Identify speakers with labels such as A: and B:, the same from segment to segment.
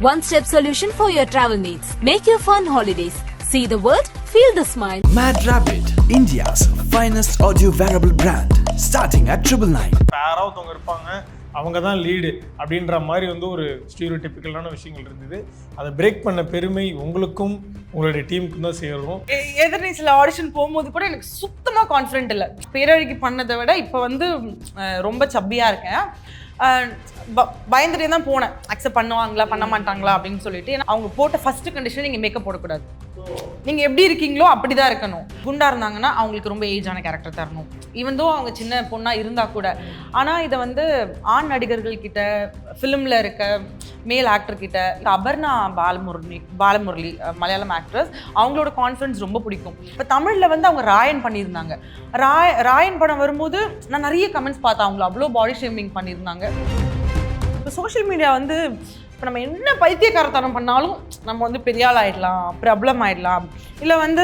A: One-step solution for your travel needs. Make your fun holidays. See the world, feel the smile.
B: Mad Rabbit, India's finest audio wearable brand, starting at 999.
C: யாராவது இருப்பாங்க, அவங்க தான் lead அப்படின்ற மாதிரி வந்து ஒரு ஸ்டீரியோடிபிக்கலான விஷயங்கள் இருந்தது. அதை பிரேக் பண்ண பெருமை உங்களுக்கும் உங்களுடைய டீமுக்கும் தான் சேரும்.
D: எதிர்நீச்சல் ஆடிஷன் போகும்போது கூட எனக்கு சுத்தமாக கான்ஃபிடென்ட் இல்லை. பேரழகி பண்ணதை விட இப்போ வந்து ரொம்ப சப்பியாக இருக்கேன். பயந்துட்டே தான் போனேன், அக்செப்ட் பண்ணுவாங்களா பண்ண மாட்டாங்களா அப்படின்னு சொல்லிட்டு. ஏன்னா அவங்க போட்ட ஃபர்ஸ்ட் கண்டிஷன் நீங்கள் மேக்கப் போடக்கூடாது, நீங்கள் எப்படி இருக்கீங்களோ அப்படி தான் இருக்கணும். குண்டா இருந்தாங்கன்னா அவங்களுக்கு ரொம்ப ஏஜான கேரக்டர் தரணும், ஈவன் தோ அவங்க சின்ன பொண்ணாக இருந்தால் கூட. ஆனால் இதை வந்து ஆண் நடிகர்கள் கிட்ட, ஃபிலிமில் இருக்க மேல் ஆக்டர் கிட்ட, அபர்ணா பாலமுரளி மலையாளம் ஆக்ட்ரஸ், அவங்களோட கான்ஃபிடன்ஸ் ரொம்ப பிடிக்கும். இப்போ தமிழில் வந்து அவங்க ராயன் பண்ணியிருந்தாங்க. ராயன் படம் வரும்போது நான் நிறைய கமெண்ட்ஸ் பார்த்தேன், அவங்கள அவ்வளோ பாடி ஷேமிங் பண்ணியிருந்தாங்க. இப்போ சோஷியல் மீடியா வந்து இப்போ நம்ம என்ன பைத்தியக்காரத்தனம் பண்ணாலும் நம்ம வந்து பெரிய ஆள் ஆகிடலாம், ப்ராப்ளம் ஆகிடலாம். இல்லை வந்து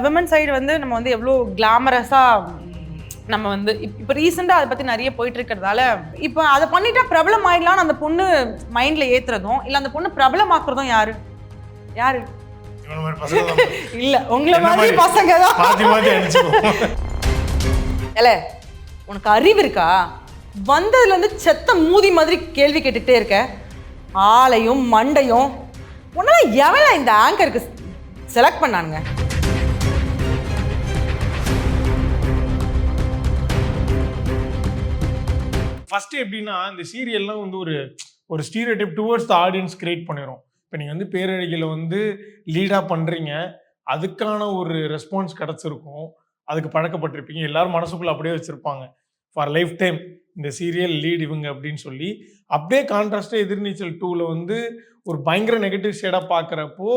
D: விமன் சைடு வந்து நம்ம வந்து எவ்வளோ கிளாமரஸாக நம்ம வந்து இப்போ ரீசெண்டாக அதை பற்றி நிறைய போயிட்டு இருக்கிறதால இப்போ அதை பண்ணிட்டா பிரபலம் ஆகிடலான்னு அந்த பொண்ணு மைண்டில் ஏற்றுறதும் இல்லை அந்த பொண்ணு பிரபலம் ஆக்குறதும் யாரு இல்லை உங்களை மாதிரி பசங்க தான். இல்ல உனக்கு அறிவு இருக்கா? வந்ததுலேருந்து செத்த மூதி மாதிரி கேள்வி கேட்டுக்கிட்டே இருக்க, ஆளையும் மண்டையும். உன்னால எவன இந்த ஆங்கருக்கு செலக்ட் பண்ணானுங்க?
C: ஃபர்ஸ்ட் எப்படின்னா இந்த சீரியல்லாம் வந்து ஒரு stereotype towards the audience create பண்ணிடும். இப்போ நீங்கள் வந்து பேரழகியில் வந்து லீடாக பண்ணுறீங்க, அதுக்கான ஒரு ரெஸ்பான்ஸ் கிடச்சிருக்கும், அதுக்கு பழக்கப்பட்டிருப்பீங்க, எல்லாரும் மனசுக்குள்ளே அப்படியே வச்சுருப்பாங்க ஃபார் லைஃப் டைம் இந்த சீரியல் லீட் இவங்க அப்படின்னு சொல்லி. அப்படியே கான்ட்ராஸ்டாக எதிர்நீச்சல் 2ல் வந்து ஒரு பயங்கர நெகட்டிவ் ஷேடாக பார்க்குறப்போ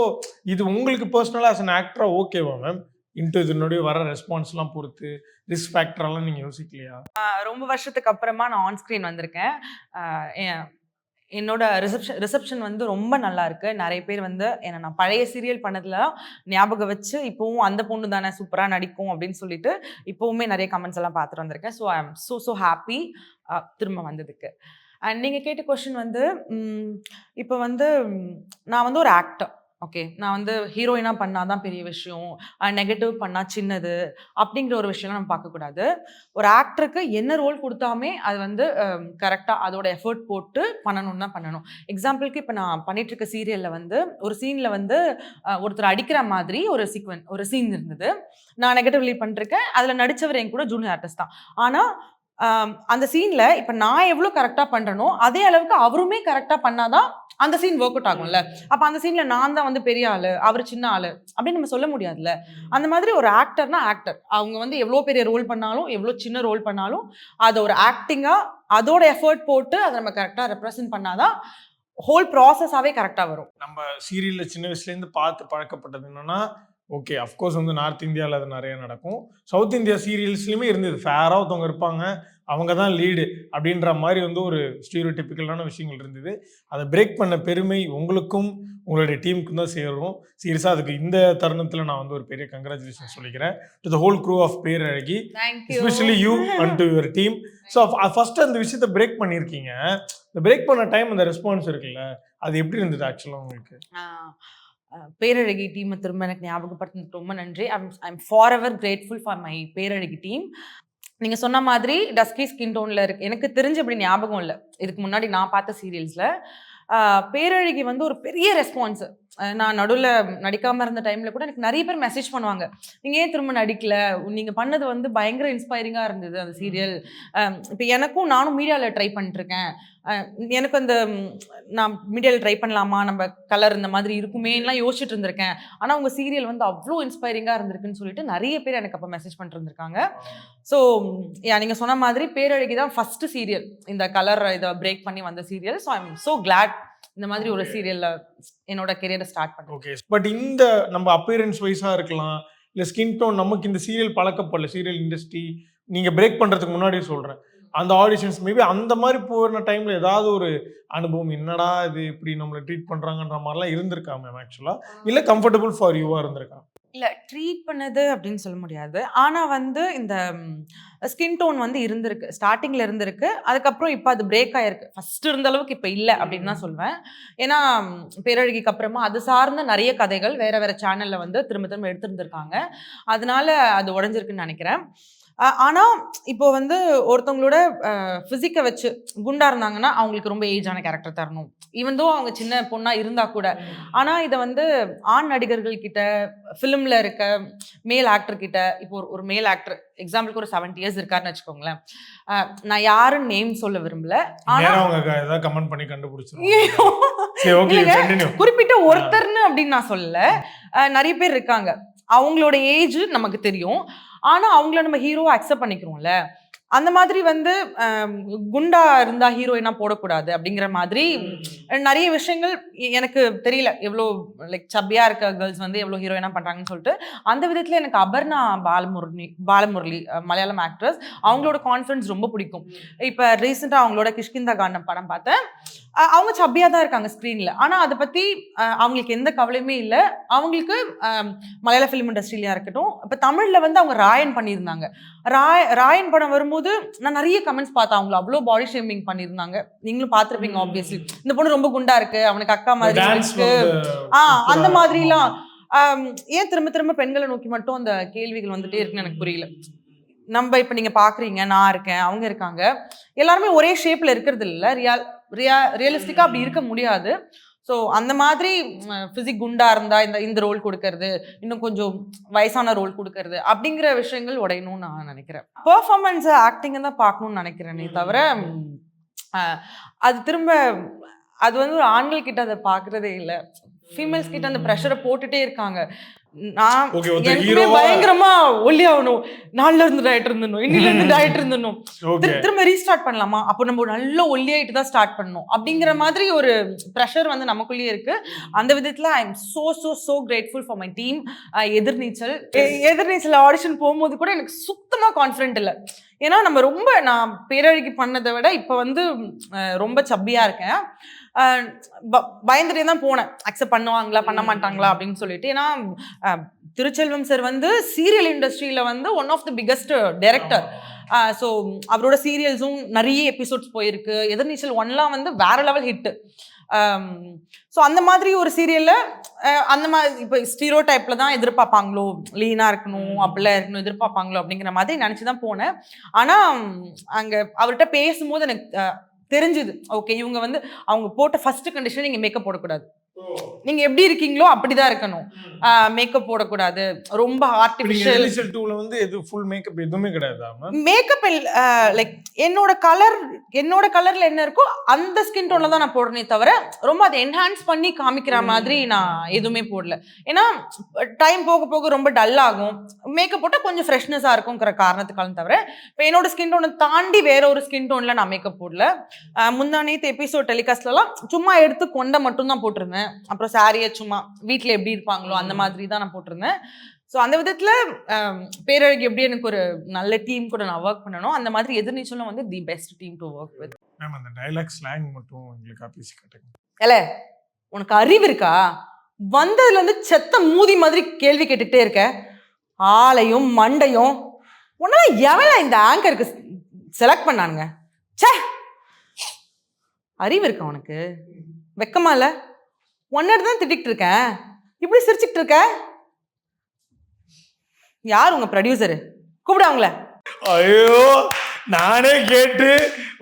C: இது உங்களுக்கு பர்சனலாக ஆஸ் அன் ஆக்டராக ஓகேவா மேம்? இன்ட்டு இதனுடைய வர ரெஸ்பான்ஸ்லாம் பொறுத்து ரிஸ்க் ஃபேக்டரெல்லாம் நீங்கள் யோசிக்கலையா?
D: ரொம்ப வருஷத்துக்கு அப்புறமா நான் ஆன் ஸ்க்ரீன் வந்திருக்கேன். என்னோட ரிசப்ஷன் வந்து ரொம்ப நல்லா இருக்கு. நிறைய பேர் வந்து என்னை நான் பழைய சீரியல் பண்ணதுல ஞாபகம் வச்சு இப்போவும் அந்த பொண்ணு தானே சூப்பராக நடிக்கும் அப்படின்னு சொல்லிட்டு இப்போவுமே நிறைய கமெண்ட்ஸ் எல்லாம் பார்த்துட்டு வந்திருக்கேன். So I am so happy திரும்ப வந்ததுக்கு. அண்ட் நீங்கள் கேட்ட கொஷின் வந்து இப்போ வந்து நான் வந்து ஒரு ஆக்டர், ஓகே, நான் வந்து ஹீரோயினாக பண்ணால் தான் பெரிய விஷயம், நெகட்டிவ் பண்ணால் சின்னது அப்படிங்கிற ஒரு விஷயம்லாம் நம்ம பார்க்கக்கூடாது. ஒரு ஆக்டருக்கு என்ன ரோல் கொடுத்தாமே அது வந்து கரெக்டாக அதோட எஃபர்ட் போட்டு பண்ணணும்னு தான் பண்ணணும். எக்ஸாம்பிளுக்கு இப்போ நான் பண்ணிட்டு இருக்க சீரியலில் வந்து ஒரு சீனில் வந்து ஒருத்தர் அடிக்கிற மாதிரி ஒரு சீன் இருந்தது. நான் நெகட்டிவ் லீட் பண்ணிருக்கேன், அதில் நடித்தவர் என் கூட ஜூனியர் ஆர்டிஸ்ட் தான். ஆனால் அந்த சீனில் இப்போ நான் எவ்வளோ கரெக்டாக பண்ணுறனோ அதே அளவுக்கு அவருமே கரெக்டாக பண்ணாதான் அந்த சீன் ஒர்க் அவுட் ஆகும்ல. அப்போ அந்த சீனில் நான் தான் வந்து பெரிய ஆள், அவர் சின்ன ஆள் அப்படின்னு நம்ம சொல்ல முடியாதுல்ல. அந்த மாதிரி ஒரு ஆக்டர்னா ஆக்டர், அவங்க வந்து எவ்வளோ பெரிய ரோல் பண்ணாலும் எவ்வளோ சின்ன ரோல் பண்ணாலும் அதை ஒரு ஆக்டிங்காக அதோட எஃபர்ட் போட்டு அதை நம்ம கரெக்டாக ரெப்ரசன்ட் பண்ணாதான் ஹோல் ப்ராசஸாகவே கரெக்டாக வரும்.
C: நம்ம சீரியலில் சின்ன வயசுலேருந்து பார்த்து பழக்கப்பட்டது என்னென்னா, ஓகே அஃப்கோர்ஸ் வந்து நார்த் இந்தியாவில் அது நிறைய நடக்கும், சவுத் இந்தியா சீரியல்ஸ்லையுமே இருந்தது. ஃபேராக ஒருத்தவங்க இருப்பாங்க, அவங்க தான் லீடு அப்படின்ற மாதிரி வந்து ஒரு ஸ்டீரியோடிபிக்கலான விஷயங்கள் இருந்தது. அதை பிரேக் பண்ண பெருமை உங்களுக்கும் உங்களுடைய டீமுக்கும் தான் சேரும். சீரியஸாக அதுக்கு இந்த தருணத்தில் நான் வந்து ஒரு பெரிய கங்க்ராச்சுலேஷன் சொல்லிக்கிறேன் to the whole crew of Perazhagi, especially you and to your team. So first அந்த விஷயத்தை பிரேக் பண்ணியிருக்கீங்க. இந்த பிரேக் பண்ண டைம் அந்த ரெஸ்பான்ஸ் இருக்குல்ல, அது எப்படி இருந்தது ஆக்சுவலாக உங்களுக்கு?
D: பேரழகி டீமை திரும்ப எனக்கு ஞாபகப்படுத்துறதுக்கு ரொம்ப நன்றி. I'm forever grateful for my பேரழகி டீம். நீங்கள் சொன்ன மாதிரி டஸ்கி ஸ்கின் டோனில் இருக்கு, எனக்கு தெரிஞ்சு அப்படி ஞாபகம் இல்லை இதுக்கு முன்னாடி நான் பார்த்த சீரியல்ஸில். பேரழகி வந்து ஒரு பெரிய ரெஸ்பான்ஸு. நான் நடுவில் நடிக்காமல் இருந்த டைமில் கூட எனக்கு நிறைய பேர் மெசேஜ் பண்ணுவாங்க, நீங்கள் ஏன் திரும்ப நடிக்கலை, நீங்கள் பண்ணது வந்து பயங்கர இன்ஸ்பைரிங்காக இருந்தது அந்த சீரியல். இப்போ எனக்கும் நானும் மீடியாவில் ட்ரை பண்ணிட்டுருக்கேன், எனக்கு அந்த நான் மீடியாவில் ட்ரை பண்ணலாமா, நம்ம கலர் இந்த மாதிரி இருக்குமேலாம் யோசிச்சுட்டு இருந்திருக்கேன். ஆனால் உங்கள் சீரியல் வந்து அவ்வளோ இன்ஸ்பைரிங்காக இருந்திருக்குன்னு சொல்லிட்டு நிறைய பேர் எனக்கு அப்போ மெசேஜ் பண்ணிட்டு இருந்திருக்காங்க. ஸோ நீங்கள் சொன்ன மாதிரி பேரழகி தான் ஃபஸ்ட்டு சீரியல் இந்த கலர் இதை பிரேக் பண்ணி வந்த serial. So I am so glad இந்த மாதிரி ஒரு சீரியலில் என்னோட கெரியரை ஸ்டார்ட் பண்ணேன்.
C: ஓகே, பட் இந்த நம்ம அப்பியரன்ஸ் வைஸாக இருக்கலாம், இல்லை ஸ்கின் டோன், நமக்கு இந்த சீரியல் பழக்கப்படல, சீரியல் இண்டஸ்ட்ரி நீங்கள் பிரேக் பண்ணுறதுக்கு முன்னாடி சொல்கிறேன், அந்த ஆடிஷன்ஸ் மேபி அந்த மாதிரி போகிற டைமில் ஏதாவது ஒரு அனுபவம், என்னடா இது இப்படி நம்மளை ட்ரீட் பண்ணுறாங்கன்ற மாதிரிலாம் இருந்திருக்கா மேம் ஆக்சுவலாக, இல்லை கம்ஃபர்டபுள் ஃபார் யூவாக இருந்திருக்கா?
D: இல்ல ட்ரீட் பண்ணது அப்படின்னு சொல்ல முடியாது. ஆனா வந்து இந்த ஸ்கின் டோன் வந்து இருந்திருக்கு. ஸ்டார்ட்டிங்ல இருந்திருக்கு. அதுக்கப்புறம் இப்ப அது பிரேக் ஆயிருக்கு. ஃபர்ஸ்ட் இருந்த அளவுக்கு இப்ப இல்ல அப்படின்னு தான் சொல்வேன். ஏன்னா பேரழகிக்கு அப்புறமா அது சார்ந்த நெறைய கதைகள் வேற வேற சேனல்ல வந்து திரும்ப திரும்ப எடுத்திருந்திருக்காங்க. அதனால அது உடைஞ்சிருக்குன்னு நெனைக்கிறேன். ஆனா இப்போ வந்து ஒருத்தவங்களோட பிசிக்க வச்சு குண்டா இருந்தாங்கன்னா அவங்களுக்கு ரொம்ப ஏஜான கேரக்டர் தரணும். ஈவன் தோ அவங்க சின்ன பொண்ணா இருந்தா கூட. ஆனா இத வந்து ஆண் நடிகர்கள் கிட்ட, ஃபிலிம்ல இருக்க மேல் ஆக்டர் கிட்ட, இப்போ ஒரு மேல் ஆக்டர் எக்ஸாம்பிளுக்கு ஒரு 70 இயர்ஸ் இருக்காருன்னு வச்சுக்கோங்களேன். நான் யாருன்னு நேம் சொல்ல விரும்பல. ஆனா
C: அவங்க ஏதாவது கமெண்ட் பண்ணி கண்டுபிடிச்சிருவாங்க. சரி, ஓகே,
D: இல்லைங்க,
C: கண்டினியூ.
D: குறிப்பிட்ட ஒருத்தர்னு அப்படின்னு நான் சொல்லல. நிறைய பேர் இருக்காங்க. அவங்களோட ஏஜ் நமக்கு தெரியும். ஆனா அவங்கள நம்ம ஹீரோவா அக்செப்ட் பண்ணிக்கிறோம்ல. அந்த மாதிரி வந்து குண்டா இருந்தா ஹீரோயினா போடக்கூடாது அப்படிங்கிற மாதிரி நிறைய விஷயங்கள் எனக்கு தெரியல. எவ்வளோ லைக் சப்பியா இருக்க கேர்ள்ஸ் வந்து எவ்வளோ ஹீரோயினா பண்றாங்கன்னு சொல்லிட்டு அந்த விதத்துல எனக்கு அபர்ணா பாலமுரளி மலையாளம் ஆக்ட்ரஸ், அவங்களோட கான்ஃபிடன்ஸ் ரொம்ப பிடிக்கும். இப்ப ரீசெண்டா அவங்களோட கிஷ்கிந்தா காண்டம் படம் பார்த்தேன். அவங்க சப்பியா தான் இருக்காங்க ஸ்க்ரீன்ல. ஆனா அதை பத்தி அவங்களுக்கு எந்த கவலையுமே இல்லை. அவங்களுக்கு மலையாள ஃபிலிம் இண்டஸ்ட்ரியிலயா இருக்கட்டும், இப்ப தமிழ்ல வந்து அவங்க ராயன் பண்ணியிருந்தாங்க. ராயன் படம் வரும்போது நான் நிறைய கமெண்ட்ஸ் பார்த்தேன். அவங்க அவ்வளோ பாடி ஷேமிங் பண்ணியிருந்தாங்க. நீங்களும் பார்த்துருப்பீங்க ஆப்வியஸ்லி. இந்த பொண்ணு ரொம்ப குண்டா இருக்கு, அவனுக்கு அக்கா மாதிரி இருக்கு, அந்த மாதிரிலாம். ஏன் திரும்ப திரும்ப பெண்களை நோக்கி மட்டும் அந்த கேள்விகள் வந்துட்டே இருக்குன்னு எனக்கு புரியல. நம்ம இப்ப நீங்க பாக்குறீங்க, நான் இருக்கேன், அவங்க இருக்காங்க, எல்லாருமே ஒரே ஷேப்ல இருக்கிறது இல்ல. ரியலிஸ்டிக்கா அப்படி இருக்க முடியாது. ஸோ அந்த மாதிரி பிசிக் குண்டா இருந்தா இந்த ரோல் கொடுக்கறது, இன்னும் கொஞ்சம் வயசான ரோல் கொடுக்கறது அப்படிங்கிற விஷயங்கள் உடையணும்னு நான் நினைக்கிறேன். பெர்ஃபார்மன்ஸ் ஆக்டிங் தான் பார்க்கணும்னு நினைக்கிறேனே தவிர அது திரும்ப அது வந்து ஒரு ஆண்கள் கிட்ட அதை பார்க்கறதே இல்லை. ஃபீமேல்ஸ் கிட்ட அந்த ப்ரெஷரை போட்டுட்டே இருக்காங்க. நான் எனக்குமே பயங்கரமா ஒல்லி ஆகணும், நாள்ல இருந்து டயட் இருந்தணும், இன்னில இருந்து டயட் இருந்தணும், திரும்ப ரீஸ்டார்ட் பண்ணலாமா, அப்போ நம்ம நல்ல ஒல்லி ஆயிட்டு தான் ஸ்டார்ட் பண்ணணும் அப்படிங்கிற மாதிரி ஒரு ப்ரெஷர் வந்து நமக்குள்ளேயே இருக்கு. அந்த விதத்துல I am so grateful for my team. Ethirneechal audition போகும்போது கூட எனக்கு சுத்தமா கான்ஃபிடென்ட் இல்லை. ஏன்னா நம்ம ரொம்ப நான் பேரழகி பண்ணதை விட இப்போ வந்து ரொம்ப சப்பியா இருக்கேன். பயந்துட்டே தான் போனேன், அக்செப்ட் பண்ணுவாங்களா பண்ண மாட்டாங்களா அப்படின்னு சொல்லிட்டு. ஏன்னா திருச்செல்வம் சார் வந்து சீரியல் இண்டஸ்ட்ரியில வந்து one of the biggest director. So அவரோட சீரியல்ஸும் நிறைய எபிசோட்ஸ் போயிருக்கு. எதிர்நீச்சல் 1 வந்து வேற லெவல் ஹிட். ஸோ அந்த மாதிரி ஒரு சீரியல்ல அந்த மாதிரி இப்போ ஸ்டீரியோ டைப்ல தான் எதிர்பார்ப்பாங்களோ, லீனா இருக்கணும், அப்படிலாம் இருக்கணும் எதிர்பார்ப்பாங்களோ அப்படிங்கிற மாதிரி நினைச்சுதான் போனேன். ஆனா அங்க அவர்கிட்ட பேசும்போது எனக்கு தெரிஞ்சுது, ஓகே இவங்க வந்து அவங்க போட்ட ஃபர்ஸ்ட் கண்டிஷன் நீங்க மேக்கப் போடக்கூடாது, நீங்க எப்படி இருக்கீங்களோ அப்படிதான் இருக்கணும், மேக்கப் போடக்கூடாது, ரொம்ப ஆர்டிஃபிஷியல்.
C: எலிசல் 2ல வந்து எது ஃபுல் மேக்கப் எதுவுமே கிடையாது.
D: மேக்கப் லைக் என்னோட கலர்ல என்ன இருக்கோ அந்த ஸ்கின் டோன்ல தான் நான் போடுறேனே தவிர ரொம்ப அதை என்ஹான்ஸ் பண்ணி காமிக்கிற மாதிரி நான் எதுவுமே போடல. ஏன்னா டைம் போக போக ரொம்ப டல் ஆகும், மேக்கப் போட்டால் கொஞ்சம் ஃப்ரெஷ்னஸா இருக்குங்கிற காரணத்துக்காக தவிர இப்போ என்னோட ஸ்கின் டோனை தாண்டி வேற ஒரு ஸ்கின் டோன்ல நான் மேக்கப் போடல. முந்தானேத்து எபிசோட் டெலிகாஸ்ட்லாம் சும்மா எடுத்து கொண்டை மட்டும் தான் போட்டிருந்தேன். அப்புறம் சாரியை சும்மா வீட்டில் எப்படி இருப்பாங்களோ அந்த மாதிரி தான் நான் போட்டிருந்தேன். ஸோ அந்த விதத்தில் பேரழகி எப்படி எனக்கு ஒரு நல்ல டீம் கூட நான் ஒர்க் பண்ணணும், அந்த மாதிரி எதிர்நீச்சலும் வந்து the best team to work with.
C: Ma'am அந்த டயலாக் ஸ்லாங் மட்டும் எங்களுக்கு பேசி காட்டுங்க.
D: இல்ல உனக்கு அறிவு இருக்கா? வந்ததுல இருந்து செத்த மூதி மாதிரி கேள்வி கேட்டுட்டே இருக்க, ஆளையும் மண்டையும் உன்னால எவன இந்த ஆங்கருக்கு செலக்ட் பண்ணானுங்க? சே, அறிவு இருக்கா உனக்கு? வெக்கமா இல்ல? ஒன்னோட தான் திட்டிட்டு இருக்கேன், இப்படி சிரிச்சுட்டு இருக்க. யார் உங்க ப்ரொடியூசரு? கூப்பிடு அவங்கள.
C: ஐயோ, நானே கேட்டு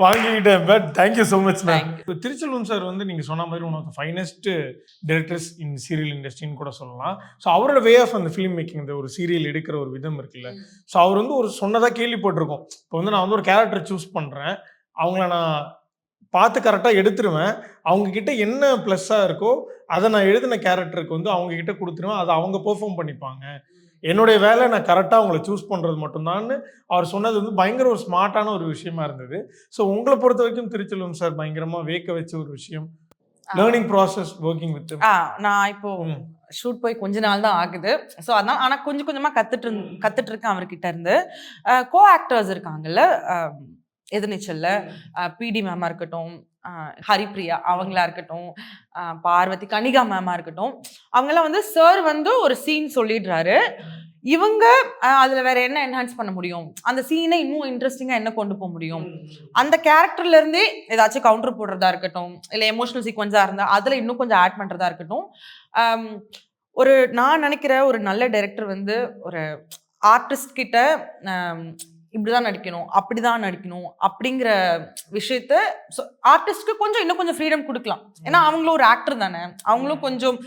C: வாங்கிக்கிட்டேன். But thank you so much ma'am. Thiruchelvam sir வந்து நீங்கள் சொன்ன மாதிரி one of the finest directors in serial இண்டஸ்ட்ரின்னு கூட சொல்லலாம். ஸோ அவரோட வே ஆஃப் அந்த ஃபிலிம் மேக்கிங், இந்த ஒரு சீரியல் எடுக்கிற ஒரு விதம் இருக்குல்ல, ஸோ அவர் வந்து ஒரு சொன்னதாக கேள்விப்பட்டிருக்கோம். இப்போ வந்து நான் வந்து ஒரு கேரக்டர் சூஸ் பண்ணுறேன், அவங்கள நான் பார்த்து கரெக்டாக எடுத்துருவேன், அவங்கக்கிட்ட என்ன ப்ளஸ்ஸாக இருக்கோ அதை நான் எழுதின கேரக்டருக்கு வந்து அவங்கக்கிட்ட கொடுத்துருவேன், அதை அவங்க பெர்ஃபார்ம் பண்ணிப்பாங்க, என்னுடைய வேலை நான் கரெக்டாக அவங்கள சூஸ் பண்ணுறது மட்டும்தான்னு அவர் சொன்னது வந்து பயங்கர ஒரு ஸ்மார்ட்டான ஒரு விஷயமா இருந்தது. ஸோ உங்களை பொறுத்த வரைக்கும் திருச்செல்வம் சார் பயங்கரமாக வேக்க வச்ச ஒரு விஷயம் லேர்னிங் ப்ராசஸ் ஒர்க்கிங் வித்.
D: நான் இப்போ ஷூட் போய் கொஞ்ச நாள் தான் ஆகுது. ஸோ அதான், ஆனால் கொஞ்சம் கொஞ்சமாக கற்றுட்டு இருக்கேன் அவர்கிட்ட இருந்து. கோ ஆக்டர்ஸ் இருக்காங்கல்ல எதிர்நீச்சல்ல, பிடி மேமா இருக்கட்டும், ஹரிப்ரியா அவங்களா இருக்கட்டும், பார்வதி கனிகா மேமா இருக்கட்டும், அவங்கெல்லாம் வந்து சார் வந்து ஒரு சீன் சொல்லிடுறாரு, இவங்க அதுல வேற என்ன என்ஹான்ஸ் பண்ண முடியும், அந்த சீனை இன்னும் இன்ட்ரெஸ்டிங்கா என்ன கொண்டு போக முடியும், அந்த கேரக்டர்ல இருந்தே ஏதாச்சும் கவுண்டர் போடுறதா இருக்கட்டும், இல்ல எமோஷனல் சீக்வன்ஸா இருந்தா அதுல இன்னும் கொஞ்சம் ஆட் பண்றதா இருக்கட்டும். ஒரு நான் நினைக்கிற ஒரு நல்ல டைரக்டர் வந்து ஒரு ஆர்டிஸ்ட் கிட்ட இப்படிதான் நடிக்கணும், அப்படிதான் நடிக்கணும் அப்படிங்கிற விஷயத்த ஆர்டிஸ்ட்க்கு கொஞ்சம் இன்னும் கொஞ்சம் ஃப்ரீடம் கொடுக்கலாம். ஏன்னா அவங்களும் ஒரு ஆக்டர் தானே, அவங்களும் கொஞ்சம்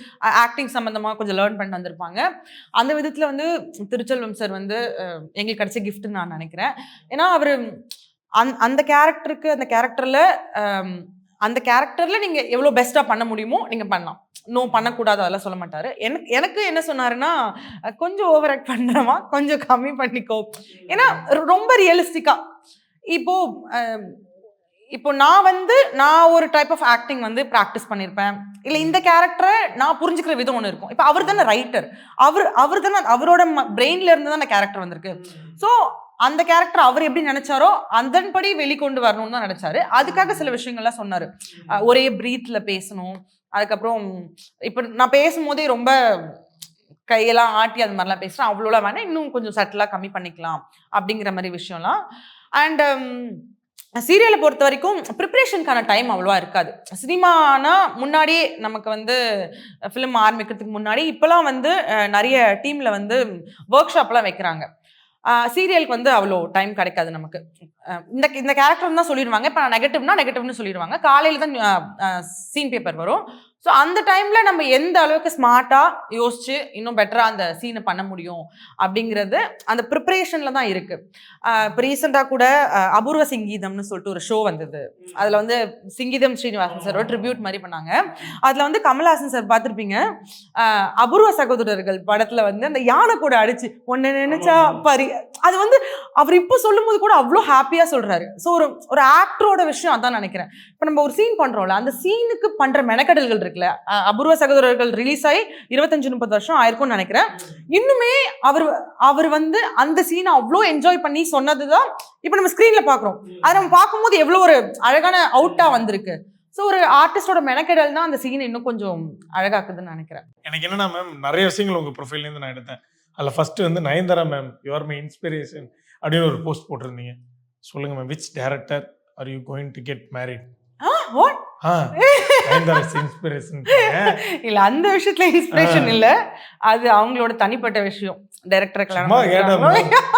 D: ஆக்டிங் சம்பந்தமா கொஞ்சம் லேர்ன் பண்ணி வந்திருப்பாங்க. அந்த விதத்துல வந்து திருச்செல்வம் சார் வந்து எங்களுக்கு கிடைச்ச கிஃப்ட்னு நான் நினைக்கிறேன். ஏன்னா அவரு அந்த கேரக்டருக்கு அந்த கேரக்டர்ல நீங்க எவ்வளவு பெஸ்டா பண்ண முடியுமோ நீங்க பண்ணலாம், நோ பண்ணக்கூடாது அதெல்லாம் சொல்ல மாட்டாரு. எனக்கு என்ன சொன்னாருன்னா, கொஞ்சம் ஓவர் ஆக்ட் பண்றமா, கொஞ்சம் கம்மி பண்ணிக்கோ. ஏன்னா ரொம்ப ரியலிஸ்டிக்கா இப்போ நான் ஒரு டைப் ஆஃப் ஆக்டிங் வந்து ப்ராக்டிஸ் பண்ணியிருப்பேன், இல்ல இந்த கேரக்டரை நான் புரிஞ்சுக்கிற விதம் ஒன்று இருக்கும். இப்போ அவர் தானே ரைட்டர், அவர் தானே அவரோட பிரெயின்ல இருந்து தான் அந்த கேரக்டர் வந்திருக்கு. ஸோ அந்த கேரக்டர் அவர் எப்படி நினைச்சாரோ அதன்படி வெளிக்கொண்டு வரணும்னு தான் நினைச்சாரு. அதுக்காக சில விஷயங்கள்லாம் சொன்னாரு. ஒரே பிரீத்ல பேசணும், அதுக்கப்புறம் இப்ப நான் பேசும்போதே ரொம்ப கையெல்லாம் ஆட்டி அது மாதிரிலாம் பேசுறேன், அவ்வளோலாம் வேணா, இன்னும் கொஞ்சம் சட்டிலா கம்மி பண்ணிக்கலாம் அப்படிங்கிற மாதிரி விஷயம்லாம். அண்ட் சீரியலை பொறுத்த வரைக்கும் ப்ரிப்ரேஷனுக்கான டைம் அவ்வளோவா இருக்காது. சினிமானா முன்னாடியே நமக்கு வந்து ஃபிலிம் ஆரம்பிக்கிறதுக்கு முன்னாடி இப்போலாம் வந்து நிறைய டீமில் வந்து ஒர்க் ஷாப்லாம் வைக்கிறாங்க. சீரியலுக்கு வந்து அவ்வளோ டைம் கிடைக்காது நமக்கு. இந்த கேரக்டர் தான் சொல்லிடுவாங்க, இப்போ நான் நெகட்டிவ்னு சொல்லிடுவாங்க, காலையில் தான் சீன் பேப்பர் வரும். ஸோ அந்த டைமில் நம்ம எந்த அளவுக்கு ஸ்மார்ட்டாக யோசிச்சு இன்னும் பெட்டராக அந்த சீனை பண்ண முடியும் அப்படிங்கிறது அந்த ப்ரிப்ரேஷனில் தான் இருக்குது. இப்போ ரீசெண்டாக கூட அபூர்வ சிங்கீதம்னு சொல்லிட்டு ஒரு ஷோ வந்தது. அதில் வந்து சிங்கீதம் ஸ்ரீனிவாசன் சாரோட ட்ரிபியூட் மாதிரி பண்ணாங்க. அதில் வந்து கமல்ஹாசன் சார் பார்த்துருப்பீங்க, அபூர்வ சகோதரர்கள் படத்தில் வந்து அந்த யானை கூட அடிச்சு ஒன்று நினைச்சா அது வந்து அவர் இப்போ சொல்லும் போது கூட அவ்வளோ ஹாப்பியாக சொல்கிறாரு. ஸோ ஒரு ஆக்டரோட விஷயம் அதான் நினைக்கிறேன். இப்போ நம்ம ஒரு சீன் பண்ணுறோம்ல, அந்த சீனுக்கு பண்ணுற மெனக்கடல்கள் இருக்குல்ல. அபூர்வ சகோதரர்கள் ரிலீஸ் ஆகி 25-30 வருஷம் ஆயிருக்கும்னு நினைக்கிறேன். இன்னுமே அவர் வந்து அந்த சீனை அவ்வளோ என்ஜாய் பண்ணி சொன்னதுதான் இப்போ நம்ம ஸ்கிரீன்ல பாக்குறோம். அதை நம்ம பார்க்கும்போது எவ்வளோ ஒரு அழகான அவுட்டா வந்திருக்கு. ஸோ ஒரு ஆர்டிஸ்டோட மெனக்கெடல் தான் அந்த சீனை இன்னும் கொஞ்சம் அழகாக்குதுன்னு நினைக்கிறேன்.
C: எனக்கு என்னன்னா மேம், நிறைய விஷயங்கள் உங்க ப்ரொஃபைல்லேருந்து நான் எடுத்தேன். அதில் ஃபர்ஸ்ட் வந்து Nayanthara ma'am, you are my inspiration அப்படின்னு ஒரு போஸ்ட் போட்டிருந்தீங்க. சொல்லுங்க ma'am, which director are you going to get married?
D: இல்ல அந்த விஷயத்துல இன்ஸ்பிரேஷன் இல்ல, அது அவங்களோட தனிப்பட்ட விஷயம். டைரக்டர்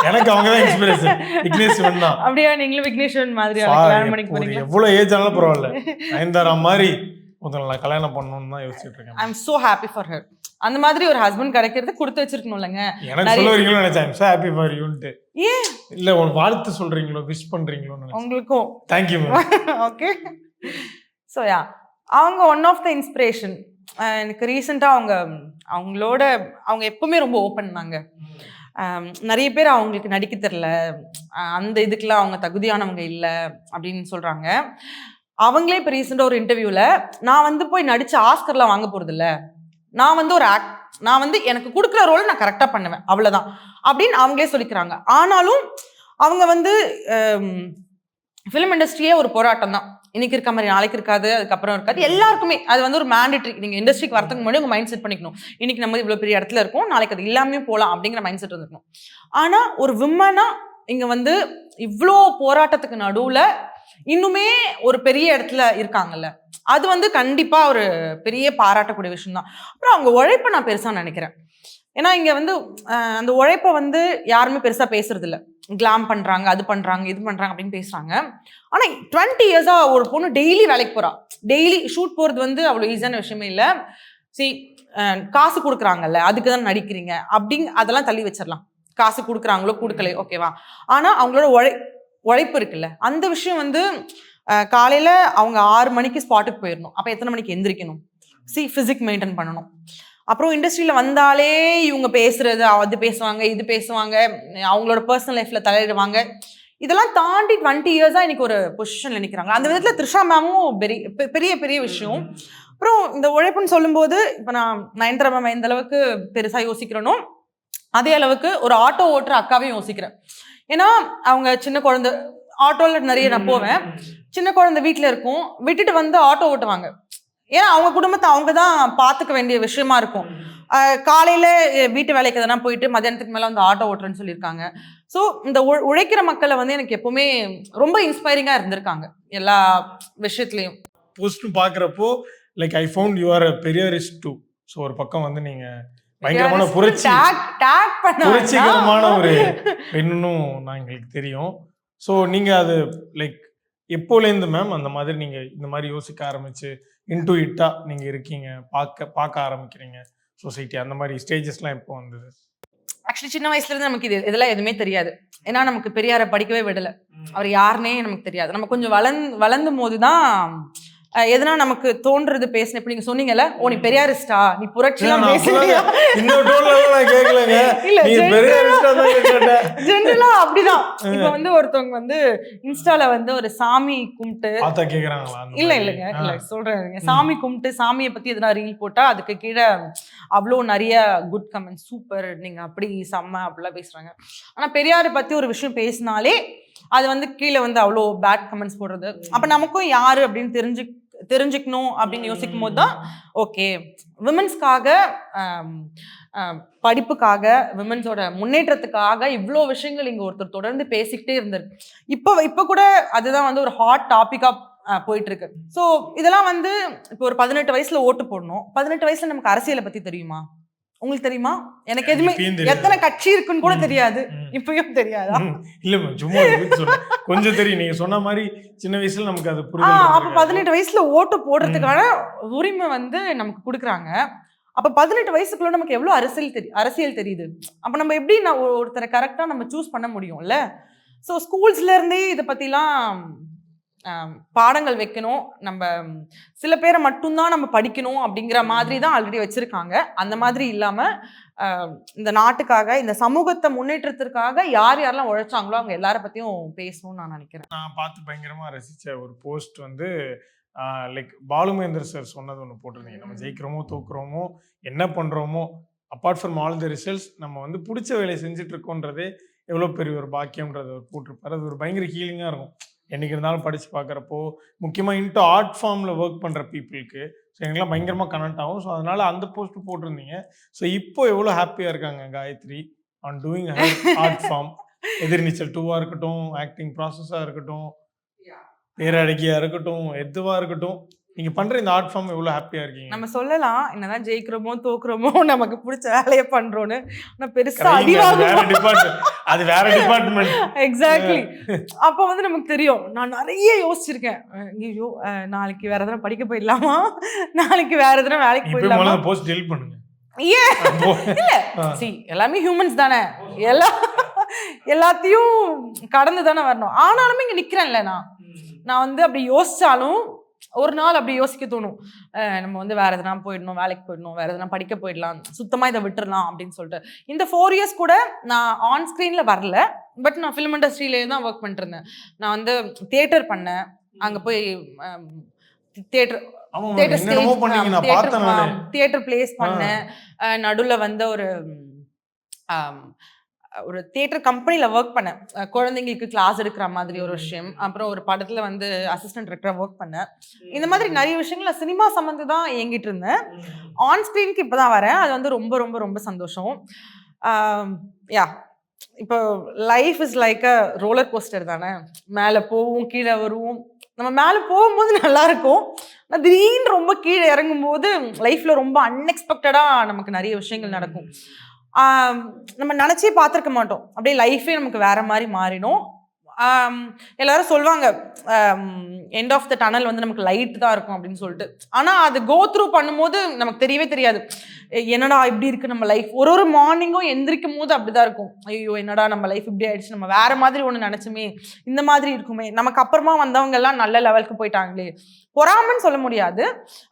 C: எனக்கு அவங்க தான் இன்ஸ்பிரேஷன். விக்னேஸ்வரன் தான்.
D: அப்படியே நீங்களும் விக்னேஸ்வரன் மாதிரி கல்யாணம் பண்ணிக்க போறீங்க?
C: எவ்வளவு ஏஜ் ஆனாலும் பரவாயில்ல, நயன்தாரா மாதிரி முதல்ல கல்யாணம் பண்ணணும்னு தான் யோசிச்சுட்டு இருக்கேன்.
D: I am so happy for her. அந்த மாதிரி ஒரு ஹஸ்பண்ட் கிடைக்கிறது கொடுத்து வச்சிருக்கணும்லங்க.
C: எனக்கு சொல்ல வரீங்களோ நினைச்சேன். ஐ அம் சோ ஹாப்பி ஃபார் யூன்ட்டு. ஏன் இல்ல, ஒரு வாழ்த்து சொல்றீங்களோ, விஷ் பண்றீங்களோ நினைச்சேன்.
D: உங்களுக்கும்
C: thank you ma'am.
D: Okay. So yeah, அவங்க ஒன் ஆஃப் த இன்ஸ்பிரேஷன். எனக்கு ரீசெண்டாக அவங்க எப்பவுமே ரொம்ப ஓப்பன் தாங்க. நிறைய பேர் அவங்களுக்கு நடிக்க தெரில, அந்த இதுக்கெல்லாம் அவங்க தகுதியானவங்க இல்லை அப்படின்னு சொல்கிறாங்க. அவங்களே இப்போ ரீசெண்டாக ஒரு இன்டர்வியூவில், நான் வந்து போய் நடித்து ஆஸ்கர்லாம் வாங்க போகிறது இல்லை, நான் வந்து நான் வந்து எனக்கு கொடுக்குற ரோல் நான் கரெக்டாக பண்ணுவேன் அவ்வளோதான் அப்படின்னு அவங்களே சொல்லிக்கிறாங்க. ஆனாலும் அவங்க வந்து ஃபிலிம் இண்டஸ்ட்ரியே ஒரு போராட்டம் தான். இன்னைக்கு இருக்க மாதிரி நாளைக்கு இருக்காது, அதுக்கப்புறம் இருக்காது, எல்லாருக்குமே அது வந்து ஒரு மேண்டேட்ரி. நீங்கள் இண்டஸ்ட்ரிக்கு வரதுக்கு முன்னாடி உங்கள் மைண்ட் செட் பண்ணிக்கணும், இன்னைக்கு நம்ம இவ்வளோ பெரிய இடத்துல இருக்கும், நாளைக்கு அது இல்லாமே போகலாம் அப்படிங்கிற மைண்ட் செட் வந்துருக்கணும். ஆனால் ஒரு விமனா இங்கே வந்து இவ்வளோ போராட்டத்துக்கு நடுவில் இன்னுமே ஒரு பெரிய இடத்துல இருக்காங்கல்ல, அது வந்து கண்டிப்பாக ஒரு பெரிய பாராட்டக்கூடிய விஷயம் தான். அப்புறம் அவங்க உழைப்பை நான் பெருசாக நினைக்கிறேன். ஏன்னா இங்கே வந்து அந்த உழைப்பை வந்து யாருமே பெருசாக பேசுறது இல்லை. கிளாம் பண்ணுறாங்க, அது பண்ணுறாங்க, இது பண்ணுறாங்க அப்படின்னு பேசுகிறாங்க. ஆனால் 20 இயர்ஸாக ஒரு பொண்ணு டெய்லி வேலைக்கு போகிறா. டெய்லி ஷூட் போகிறது வந்து அவ்வளோ ஈஸியான விஷயமே இல்லை. காசு கொடுக்குறாங்கல்ல, அதுக்கு தான் நடிக்கிறீங்க அதெல்லாம் தள்ளி வச்சிடலாம். காசு கொடுக்குறாங்களோ கொடுக்கலையோ ஓகேவா, ஆனால் அவங்களோட உழைப்பு இருக்குல்ல, அந்த விஷயம் வந்து காலையில் அவங்க 6 மணிக்கு ஸ்பாட்டுக்கு போயிடணும். அப்போ எத்தனை மணிக்கு எந்திரிக்கணும், ஃபிசிக் மெயின்டைன் பண்ணணும். அப்புறம் இண்டஸ்ட்ரியில் வந்தாலே இவங்க பேசுறது, அது பேசுவாங்க, இது பேசுவாங்க, அவங்களோட பர்சனல் லைஃப்பில் தலையிடுவாங்க. இதெல்லாம் தாண்டி 20 இயர்ஸாக இன்னைக்கு ஒரு பொசிஷனில் நிற்கிறாங்க. அந்த விதத்தில் த்ரிஷா மேமும் பெரிய பெரிய விஷயம். அப்புறம் இந்த உழைப்புன்னு சொல்லும்போது இப்போ நான் நயன்தாரா மேம் எந்த அளவுக்கு பெருசாக யோசிக்கிறேனோ அதே அளவுக்கு ஒரு ஆட்டோ ஓட்டுற அக்காவையும் யோசிக்கிறேன். ஏன்னா அவங்க சின்ன குழந்தை ஆட்டோவில் நிறைய நான் போவேன். சின்ன குழந்தை வீட்டில் இருக்கும், விட்டுட்டு வந்து ஆட்டோ ஓட்டுவாங்க. ஏன்னா அவங்க குடும்பத்தை அவங்க தான் பார்த்துக்க வேண்டிய விஷயமா இருக்கும். காலையில் வீட்டு வேலைக்கு எதனா போயிட்டு மதியானத்துக்கு மேலே வந்து ஆட்டோ ஓட்டுறேன்னு சொல்லியிருக்காங்க. ஸோ இந்த உழைக்கிற மக்களை வந்து எனக்கு எப்பவுமே ரொம்ப இன்ஸ்பைரிங்காக இருந்திருக்காங்க எல்லா விஷயத்துலையும்.
C: போஸ்ட் பார்க்குறப்போ like I found you are Periyarist too. So ஒரு பக்கம் வந்து நீங்கள் பயங்கரமான புரட்சிகரமான ஒரு பெண்ணும் நான் எங்களுக்கு தெரியும். ஸோ நீங்கள் அது லைக் எப்போலேருந்து மேம் அந்த மாதிரி நீங்கள் இந்த மாதிரி யோசிக்க ஆரம்பிச்சு இன்டூயிட்டாக நீங்கள் இருக்கீங்க, பார்க்க ஆரம்பிக்கிறீங்க சொசைட்டி, அந்த மாதிரி ஸ்டேஜஸ்லாம் எப்போ வந்தது?
D: ஆக்சுவலி சின்ன வயசுல இருந்து நமக்கு இதெல்லாம் எதுவுமே தெரியாது. ஏன்னா நமக்கு பெரியாரை படிக்கவே விடலை. அவர் யாருன்னே நமக்கு தெரியாது. நம்ம கொஞ்சம் வளர்ந்தும் போதுதான் எதனா நமக்கு தோன்றது பேசின. இப்ப நீங்க சொன்னீங்கல்ல, ஓ நீ பெரியாரிஸ்டா, நீ புரட்சிலாம் பேசுறியா? ஜெனரலா அப்படிதான். இப்ப வந்து ஒருத்தவங்க வந்து இன்ஸ்டால வந்து ஒரு சாமி கும்பிட்டு இல்ல சொல்றேன், சாமி கும்பிட்டு சாமியை பத்தி எதனா ரீல் போட்டா அதுக்கு கீழே அவ்வளோ நிறைய குட் கமெண்ட், சூப்பர், நீங்க அப்படி செம்ம அப்படிலாம் பேசுறாங்க. ஆனா பெரியாரை பத்தி ஒரு விஷயம் பேசினாலே அது வந்து கீழே வந்து அவ்வளோ பேட் கமெண்ட்ஸ் போடுறது. அப்ப நமக்கும் யாரு அப்படின்னு தெரிஞ்சுக்கணும் அப்படின்னு யோசிக்கும் போது தான் ஓகே, விமன்ஸ்க்காக, படிப்புக்காக, விமன்ஸோட முன்னேற்றத்துக்காக இவ்வளோ விஷயங்கள் இங்கே ஒருத்தர் தொடர்ந்து பேசிக்கிட்டே இருந்தார். இப்போ கூட அதுதான் வந்து ஒரு ஹாட் டாபிக்காக போயிட்டு இருக்கு. ஸோ இதெல்லாம் வந்து இப்போ ஒரு 18 வயசுல ஓட்டு போடணும். 18 வயசுல நமக்கு அரசியலை பத்தி தெரியுமா? உங்களுக்கு தெரியுமா? எனக்கு எதுவுமே எத்தனை கட்சி இருக்குன்னு கூட தெரியாது. இப்பயும் தெரியாதா?
C: இல்ல சும்மா கொஞ்சம் தெரியும். நீங்க சொன்ன மாதிரி சின்ன வயசுல நமக்கு அது புரியும்.
D: அப்ப 18 வயசுல ஓட்டு போடுறதுக்கான உரிமை வந்து நமக்கு கொடுக்குறாங்க. அப்ப 18 வயசுக்குள்ள நமக்கு எவ்வளவு அரசியல் தெரியுது. அப்ப நம்ம எப்படி ஒருத்தரை கரெக்டா நம்ம சூஸ் பண்ண முடியும்ல? ஸோ ஸ்கூல்ஸ்ல இருந்தே இதை பத்திலாம் பாடங்கள் வைக்கணும். நம்ம சில பேரை மட்டும்தான் நம்ம படிக்கணும் அப்படிங்கிற மாதிரி தான் ஆல்ரெடி வச்சிருக்காங்க. அந்த மாதிரி இல்லாம இந்த நாட்டுக்காக, இந்த சமூகத்தை முன்னேற்றத்திற்காக யார் யாரெல்லாம் உழைச்சாங்களோ அவங்க எல்லார பத்தியும் பேசணும்னு நான் நினைக்கிறேன்.
C: நான் பார்த்து பயங்கரமா ரசிச்ச ஒரு போஸ்ட் வந்து லைக் பாலுமேந்தர் சார் சொன்னது ஒன்று போட்டிருந்தீங்க. நம்ம ஜெயிக்கிறோமோ தோக்குறோமோ என்ன பண்றோமோ, apart from all the results, நம்ம வந்து பிடிச்ச வேலையை செஞ்சுட்டு இருக்கோன்றதே எவ்வளோ பெரிய ஒரு பாக்கியம்ன்றது அவர் போட்டிருப்பாரு. அது ஒரு பயங்கர ஹீலிங்காக இருக்கும் என்னைக்கு இருந்தாலும் படித்து பார்க்குறப்போ. முக்கியமாக இன்ட்டு ஆர்ட் ஃபார்மில் ஒர்க் பண்ணுற பீப்புளுக்கு ஸோ எங்கெல்லாம் பயங்கரமாக கனெக்ட் ஆகும். ஸோ அதனால் அந்த போஸ்ட் போட்டிருந்தீங்க. ஸோ இப்போ எவ்வளோ ஹாப்பியாக இருக்காங்க Gayathri on doing art form. Ethirneechal 2-ஆக இருக்கட்டும், ஆக்டிங் ப்ராசஸாக இருக்கட்டும், பேரழகியாக இருக்கட்டும், எதுவாக இருக்கட்டும், நீங்க பண்ற இந்த ஆர்ட் ஃபார்ம் எவ்வளவு ஹாப்பியா இருக்கீங்க?
D: நம்ம சொல்லலாம் என்னதான் ஜெயிக்கிறோமோ தோக்குறோமோ நமக்கு பிடிச்ச வேலையை பண்றோம்னு. ஆனா பெருசா
C: அது வேற டிபார்ட்மெண்ட்.
D: எக்ஸாக்ட்லி. அப்ப வந்து நமக்கு தெரியும். நான் நிறைய யோசிச்சிருக்கேன். ஐயோ நாளைக்கு வேற எதனா படிக்க போயிடலாமா, நாளைக்கு வேற எதனா வேலைக்கு போயிடலாமா.
C: போஸ்ட் டெலீட் பண்ணுங்க.
D: இல்ல சி எல்லாமே ஹியூமன்ஸ் தானே, எல்லாத்தையும் கடந்து தானே வரணும். ஆனாலுமே இங்க நிக்கிறேன்ல, நான் வந்து அப்படி யோசிச்சாலும் ஒரு நாள் அப்படி யோசிக்க தோணும். நம்ம வந்து வேற எதனா போயிடணும், வேலைக்கு போயிடணும், வேற எதனா படிக்க போயிடலாம், சுத்தமா இதை விட்டுறலாம் அப்படின்னு சொல்லிட்டு. இந்த 4 years கூட நான் ஆன் ஸ்கிரீன்ல வரல. பட் நான் ஃபிலிம் இண்டஸ்ட்ரியிலே தான் ஒர்க் பண்ணிட்டு இருந்தேன். நான் வந்து தியேட்டர் பண்ணேன். அங்க போய் தியேட்டர் பிளேஸ் பண்ணேன். நடுவில் வந்து ஒரு தியேட்டர் கம்பெனியில் ஒர்க் பண்ணேன். குழந்தைங்களுக்கு கிளாஸ் எடுக்கிற மாதிரி ஒரு விஷயம். அப்புறம் ஒரு படத்தில் வந்து அசிஸ்டன்ட் டைரக்டராக ஒர்க் பண்ணேன். இந்த மாதிரி நிறைய விஷயங்கள் சினிமா சம்மந்து தான் இயங்கிட்டு இருந்தேன். ஆன் ஸ்க்ரீனுக்கு இப்போ தான் வரேன். அது வந்து ரொம்ப ரொம்ப ரொம்ப சந்தோஷம். யா இப்போ life is like a roller coaster தானே. மேலே போவோம், கீழே வருவோம். நம்ம மேலே போகும்போது நல்லா இருக்கும். ஆனால் திடீர்னு ரொம்ப கீழே இறங்கும்போது லைஃப்பில் ரொம்ப அன்எக்ஸ்பெக்டடாக நமக்கு நிறைய விஷயங்கள் நடக்கும். நம்ம நினச்சே பார்த்துருக்க மாட்டோம். அப்படியே லைஃபே நமக்கு வேற மாதிரி மாறிடும். எல்லாரும் சொல்லுவாங்க எண்ட் ஆஃப் த டனல் வந்து நமக்கு லைட் தான் இருக்கும் அப்படின்னு சொல்லிட்டு. ஆனால் அது கோ த்ரூ பண்ணும்போது நமக்கு தெரியவே தெரியாது. என்னடா இப்படி இருக்கு நம்ம லைஃப். ஒரு மார்னிங்கும் எந்திரிக்கும் போது அப்படிதான் இருக்கும். ஐயோ என்னடா நம்ம லைஃப் இப்படி ஆயிடுச்சு, நம்ம வேற மாதிரி ஒன்று நினைச்சுமே, இந்த மாதிரி இருக்குமே, நமக்கு அப்புறமா வந்தவங்க எல்லாம் நல்ல லெவலுக்கு போயிட்டாங்களே. பொறாமன்னு சொல்ல முடியாது,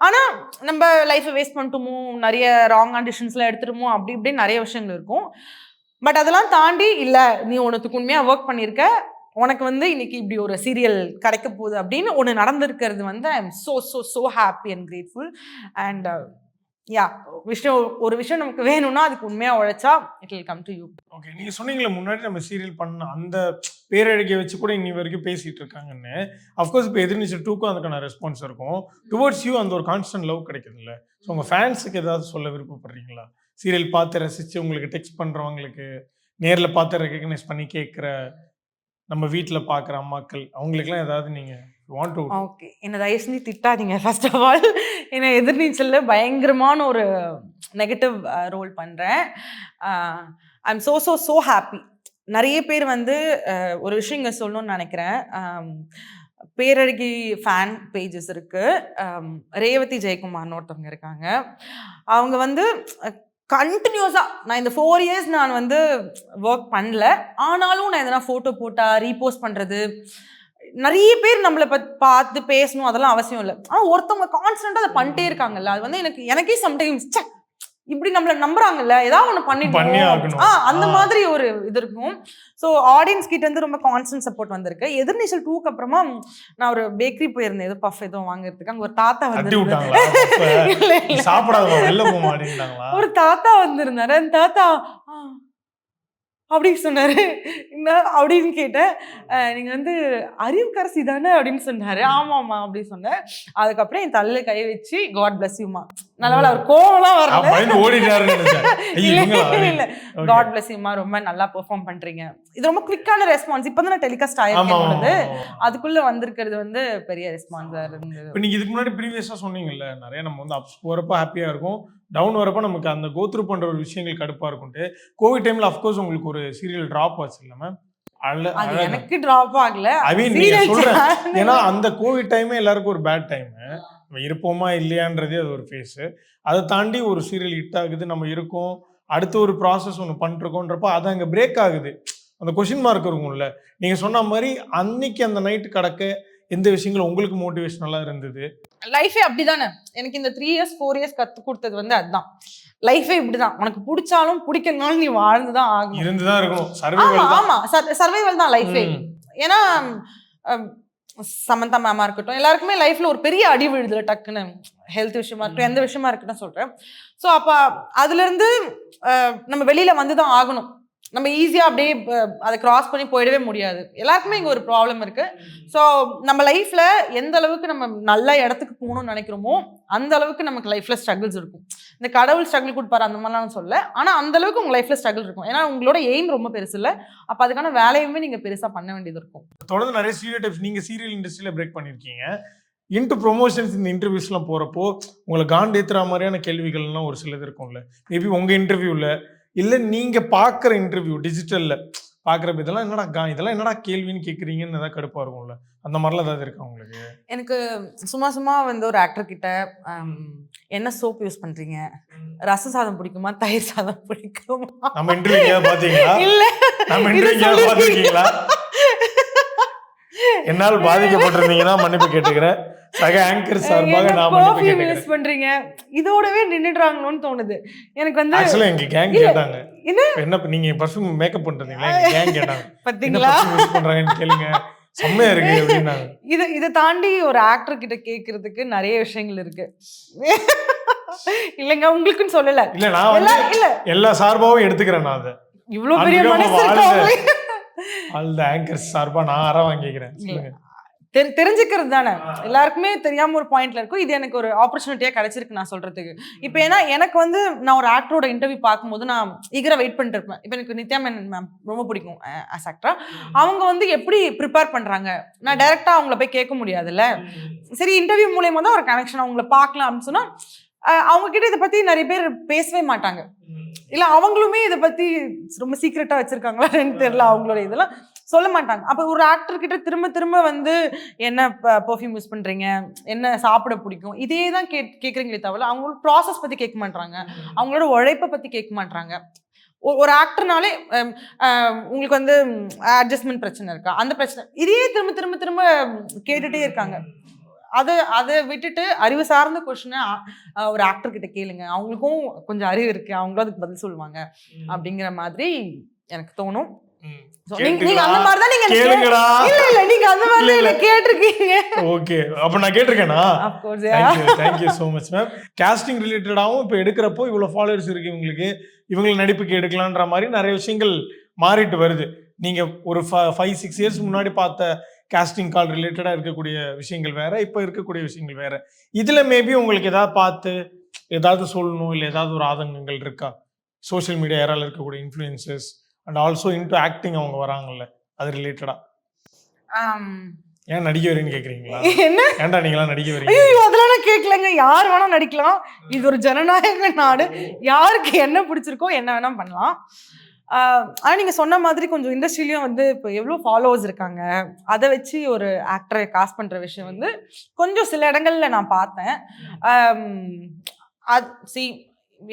D: ஆனால் நம்ம லைஃப்பை வேஸ்ட் பண்ணிட்டோமோ, நிறைய ராங்கான டிசிஷன்ஸ்லாம் எடுத்துட்டோமோ, அப்படி இப்படின்னு நிறைய விஷயங்கள் இருக்கும். பட் அதெல்லாம் தாண்டி இல்லை, நீ உனக்கு உண்மையாக ஒர்க் பண்ணியிருக்க, உனக்கு வந்து இன்னைக்கு இப்படி ஒரு சீரியல் கிடைக்க போகுது அப்படின்னு ஒன்று நடந்திருக்கிறது வந்து I am so so so happy and grateful. And yeah ஒரு விஷயம் நமக்கு வேணும்னா அதுக்கு உண்மையா உழைச்சா it will come to you.
C: Okay, நீங்க சொன்னீங்களே முன்னாடி நம்ம சீரியல் பண்ண அந்த பேரழகியை வச்சு கூட இன்னி வரைக்கும் பேசிட்டு இருக்காங்கன்னு. அஃப்கோர்ஸ் இப்போ எதிர்நீச்சல் 2க்கும் அதுக்கான ரெஸ்பான்ஸ் இருக்கும். டுவர்ட்ஸ் யூ அந்த ஒரு கான்ஸ்டன்ட் லவ் கிடைக்குதுல்ல. ஸோ உங்க ஃபேன்ஸுக்கு ஏதாவது சொல்ல விருப்பப்படுறீங்களா? சீரியல் பார்த்து ரசிச்சு உங்களுக்கு டெக்ஸ்ட் பண்றவங்களுக்கு, நேரில் பார்த்து ரெகக்னைஸ் பண்ணி கேட்குற நம்ம வீட்டில் பார்க்குற அம்மாக்கள், அவங்களுக்குலாம் ஏதாவது நீங்க வாண்ட் டு?
D: ஓகே, என்ன தயவு செஞ்சு திட்டாதீங்க. ஃபர்ஸ்ட் ஆஃப் ஆல் என்ன எதிர்நீச்சல்ல பயங்கரமான ஒரு நெகட்டிவ் ரோல் பண்ணுறேன். ஐ எம் ஸோ ஹாப்பி. நிறைய பேர் வந்து ஒரு விஷயம் இங்கே சொல்லணும்னு நினைக்கிறேன். பேரழகி ஃபேன் பேஜஸ் இருக்கு. ரேவதி ஜெயக்குமார்னு ஒருத்தவங்க இருக்காங்க. அவங்க வந்து கண்டினியூஸாக நான் இந்த 4 years நான் வந்து ஒர்க் பண்ணல, ஆனாலும் நான் எதனா ஃபோட்டோ போட்டால் ரீபோஸ்ட் பண்ணுறது, நிறைய பேர் நம்மளை பார்த்து பேசணும் அதெல்லாம் அவசியம் இல்லை. ஆனால் ஒருத்தவங்க கான்ஸ்டன்ட்டாக அதை பண்ணிட்டே இருக்காங்கல்ல, அது வந்து எனக்கே சம்டைம்ஸ் இப்படி நம்மள நம்புறாங்கல்ல, ஏதாவது ஒன்று பண்ணிட்டு அந்த மாதிரி ஒரு இது இருக்கும். ஸோ ஆடியன்ஸ் கிட்ட இருந்து ரொம்ப கான்ஸ்டன்ட் சப்போர்ட் வந்திருக்கு. எதிர்நீச்சல் 2க்கு அப்புறமா நான் ஒரு பேக்கரி போயிருந்தேன், ஏதோ பஃப் ஏதோ வாங்குறதுக்கு. அங்கே ஒரு தாத்தா வந்து ஒரு தாத்தா வந்திருந்தாரு. அந்த தாத்தா அப்படின்னு சொன்னாரு. என்ன அப்படின்னு கேட்டேன். நீங்க வந்து அறிவுக்கரசி தானே அப்படின்னு சொன்னாரு. ஆமாம்மா அப்படின்னு சொன்னேன். அதுக்கப்புறம் என் தள்ள கை வச்சு காட் பிளஸ் யூமா, நல்ல அவர் கோவம்லாம் வரல, இல்ல காட் பிளஸ் யூமா, ரொம்ப நல்லா பெர்ஃபார்ம் பண்றீங்க. இது ரொம்ப குவிக்கான ரெஸ்பான்ஸ். இப்பதான் நான் டெலிகாஸ்ட் ஆயிருக்கேன், அதுக்குள்ள வந்திருக்கிறது வந்து பெரிய ரெஸ்பான்ஸா இருந்தது.
C: இப்போ நீங்க இதுக்கு முன்னாடி ப்ரீவியஸா சொன்னீங்கல்ல, நிறைய நம்ம வந்து அப்ஸ் போறப்ப ஹாப்பியா இருக்கும், டவுன் வரப்ப நமக்கு அந்த கோத்ரூ பண்ற ஒரு விஷயங்கள் கடுப்பா இருக்கும்ட்டு. கோவிட் டைம்ல அஃப்கோர்ஸ் உங்களுக்கு ஒரு சீரியல் டிராப் ஆச்சு இல்ல மேம்?
D: எனக்கு டிராப் ஆகல,
C: ஏன்னா அந்த கோவிட் டைமே எல்லாருக்கும் ஒரு பேட் டைம். இருப்போமா இல்லையான்றதே அது ஒரு ஃபேஸ். அதை தாண்டி ஒரு சீரியல் ஹிட் ஆகுது, நம்ம இருக்கோம், அடுத்த ஒரு ப்ராசஸ் ஒன்று பண்ணிருக்கோன்றப்ப அது அங்கே பிரேக் ஆகுது. அந்த கொஷின் மார்க் இருக்கும்ல. நீங்க சொன்ன மாதிரி அன்னைக்கு அந்த நைட்டு கடக்க எந்த விஷயங்கள் உங்களுக்கு மோட்டிவேஷனலா இருந்தது?
D: லைஃபே அப்படிதானே. எனக்கு இந்த 3 years 4 years கத்து கொடுத்தது வந்து அதுதான். லைஃபே இப்படிதான், உனக்கு பிடிச்சாலும் பிடிக்கலனாலும் நீ வாழ்ந்துதான் ஆகணும்,
C: இருந்துதான் இருக்கணும். சர்வைவல்.
D: ஆமா, சர்வைவல் தான் லைஃபே. ஏன்னா சமந்தா மேமா இருக்கட்டும், எல்லாருக்குமே லைஃப்ல ஒரு பெரிய அடி விழுதுல டக்குன்னு, ஹெல்த் விஷயமா இருக்கட்டும், எந்த விஷயமா இருக்கட்டும் சொல்றேன். ஸோ அப்ப அதுல இருந்து நம்ம வெளியில வந்துதான் ஆகணும். நம்ம ஈஸியாக அப்படியே அதை கிராஸ் பண்ணி போயிடவே முடியாது. எல்லாருக்குமே இங்கே ஒரு ப்ராப்ளம் இருக்குது. ஸோ நம்ம லைஃப்பில் எந்த அளவுக்கு நம்ம நல்ல இடத்துக்கு போகணும்னு நினைக்கிறோமோ அந்த அளவுக்கு நமக்கு லைஃப்பில் ஸ்ட்ரகிள்ஸ் இருக்கும். இந்த கடவுள் ஸ்ட்ரகிள் கொடுப்பாரு அந்த மாதிரிலாம் சொல்ல, ஆனால் அந்த அளவுக்கு உங்கள் லைஃப்பில் ஸ்ட்ரகிள் இருக்கும். ஏன்னா உங்களோட எய்ம் ரொம்ப பெருசு இல்லை, அப்போ அதுக்கான வேலையுமே நீங்கள் பெருசாக பண்ண வேண்டியது இருக்கும்.
C: தொடர்ந்து நிறைய சீரியல் டைப்ஸ் நீங்கள் சீரியல் இண்டஸ்ட்ரியில் பிரேக் பண்ணியிருக்கீங்க. இன்ட்டு ப்ரொமோஷன்ஸ் இந்த இன்டர்வியூஸ்லாம் போகிறப்போ உங்களை காண்டேத்துற மாதிரியான கேள்விகள்லாம் ஒரு சிலது இருக்கும்ல. மேபி உங்கள் இன்டர்வியூவில் இல்லை நீங்கள் பார்க்குற இன்டர்வியூ டிஜிட்டலில் பார்க்குறப்ப இதெல்லாம் என்னடா கேள்வின்னு கேட்குறீங்கன்னு ஏதாவது கடுப்பாக இருக்கும்ல, அந்த மாதிரிலாம் ஏதாவது இருக்கா உங்களுக்கு?
D: எனக்கு சும்மா வந்து ஒரு ஆக்டர் கிட்ட என்ன சோப் யூஸ் பண்ணுறீங்க, ரச சாதம் பிடிக்குமா தயிர் சாதம் பிடிக்குமா,
C: நம்ம இன்டர்வியூ பார்த்தீங்களா?
D: இல்லை
C: நம்ம இன்டர்வியூ பார்த்துருக்கீங்களா? என்னால் பாதிக்கப்பட்டிருந்தீங்கன்னா மன்னிப்பு கேட்டுக்கிறேன். சக ஆங்கர் சார்பாக நான் மன்னிப்பு கேட்டுக்கிறேன். யூஸ்
D: பண்றீங்க இதோடவே நின்னுடுறாங்களோன்னு தோணுது எனக்கு. வந்து
C: ஆக்சுவலா எங்க கேங் கேட்டாங்க, என்ன நீங்க பர்ஃபியூம் மேக்கப் பண்றீங்களா? எங்க கேங் கேட்டாங்க, பாத்தீங்களா யூஸ் பண்றாங்கன்னு கேளுங்க, செம்மையா இருக்கு அப்படின்னாங்க.
D: இதை தாண்டி ஒரு ஆக்டர் கிட்ட கேட்கறதுக்கு நிறைய விஷயங்கள் இருக்கு. இல்லங்க உங்களுக்குன்னு சொல்லல,
C: இல்ல நான் வந்து எல்லா சார்பாவும் எடுத்துக்கிறேன். நான் அதை
D: இவ்வளவு பெரிய மனசு
C: அந்த ஆங்கர் சார்பா நான் அற வாங்கிக்கிறேன்.
D: தெரிஞ்சுக்கிறது தானே, எல்லாருக்குமே தெரியாம ஒரு பாயிண்ட்ல இருக்கும். இது எனக்கு ஒரு ஆப்பர்ச்சுனிட்டியா கிடைச்சிருக்கு நான் சொல்றதுக்கு. இப்போ ஏன்னா எனக்கு வந்து நான் ஒரு ஆக்டரோட இன்டர்வியூ பார்க்கும்போது நான் ஈகரா வெயிட் பண்ணிட்டு இருப்பேன். இப்போ எனக்கு நித்யா மேனன் மேம் ரொம்ப பிடிக்கும் ஆஸ் ஆக்டரா. அவங்க வந்து எப்படி ப்ரிப்பேர் பண்றாங்க, நான் டைரக்டா அவங்கள போய் கேட்க முடியாதுல்ல. சரி இன்டர்வியூ மூலயமா தான் ஒரு கனெக்ஷன், அவங்கள பார்க்கலாம் அப்படின்னு சொன்னா அவங்க கிட்ட இதை பத்தி நிறைய பேர் பேசவே மாட்டாங்க. இல்ல அவங்களுமே இதை பத்தி ரொம்ப சீக்ரெட்டா வச்சிருக்காங்களான்னு தெரியல, அவங்களோட இதெல்லாம் சொல்ல மாட்டாங்க. அப்போ ஒரு ஆக்டர் கிட்ட திரும்ப வந்து என்ன பெர்ஃப்யூம் யூஸ் பண்றீங்க, என்ன சாப்பிட பிடிக்கும், இதே தான் கேட்குறீங்களே தவிர அவங்களோட ப்ராசஸ் பத்தி கேட்க மாட்டாங்க, அவங்களோட உழைப்பை பத்தி கேட்க மாட்டாங்க. ஒரு ஆக்டர்னாலே உங்களுக்கு வந்து அட்ஜஸ்ட்மெண்ட் பிரச்சனை இருக்கா, அந்த பிரச்சனை இதே திரும்ப கேட்டுட்டே இருக்காங்க. அதை விட்டுட்டு அறிவு சார்ந்த கொஸ்டினை ஒரு ஆக்டர் கிட்ட கேளுங்க, அவங்களுக்கும் கொஞ்சம் அறிவு இருக்கு, அவங்களும் அதுக்கு பதில் சொல்லுவாங்க அப்படிங்கிற மாதிரி எனக்கு தோணும். நீங்க அந்த மாதிரி தான் நீங்க
C: கேளுங்கடா.
D: இல்ல நீங்க அந்த மாதிரி என்ன கேட்டிருக்கீங்க.
C: ஓகே, அப்ப நான் கேட்டிருக்கேனா?
D: of course
C: thank you so much ma'am. Casting ரிலேட்டடாவும் இப்ப எடுக்கிறப்போ இவ்வளவு ஃபாலோவர்ஸ் இருக்கு இவங்களுக்கு, இவங்க நடிப்புக்கு எடுக்கலான்ற மாதிரி நிறைய விஷயங்கள் மாறிட்டு வருது. நீங்க ஒரு 5-6 இயர்ஸ் முன்னாடி பார்த்த காஸ்டிங் கால் ரிலேட்டடா இருக்கக்கூடிய விஷயங்கள் வேற, இப்ப இருக்கக்கூடிய விஷயங்கள் வேற. இதுல மேபி உங்களுக்கு ஏதாவது பார்த்து ஏதாவது சொல்லணும் இல்லை ஏதாவது ஒரு ஆதங்கங்கள் இருக்கா? சோஷியல் மீடியா ஏரால இருக்கக்கூடிய influences and also into acting அவங்க வராங்கல்ல, அது ரிலேட்டடா ஏன் நடிக்க வரீங்கன்னு கேக்குறீங்களா?
D: என்ன
C: ஏன்டா நீங்களாம் நடிக்க வரீங்க?
D: ஐயோ அதெல்லாம் நான் கேட்கலங்க. யார் வேணா நடிக்கலாம். இது ஒரு ஜனநாயக நாடு. யாருக்கு என்ன பிடிச்சிருக்கோ என்ன வேணா பண்ணலாம். ஆனால் நீங்கள் சொன்ன மாதிரி கொஞ்சம் இண்டஸ்ட்ரியிலையும் வந்து இப்போ எவ்வளோ ஃபாலோவர்ஸ் இருக்காங்க, அதை வச்சு ஒரு ஆக்டரை காஸ்ட் பண்ணுற விஷயம் வந்து கொஞ்சம் சில இடங்களில் நான் பார்த்தேன்.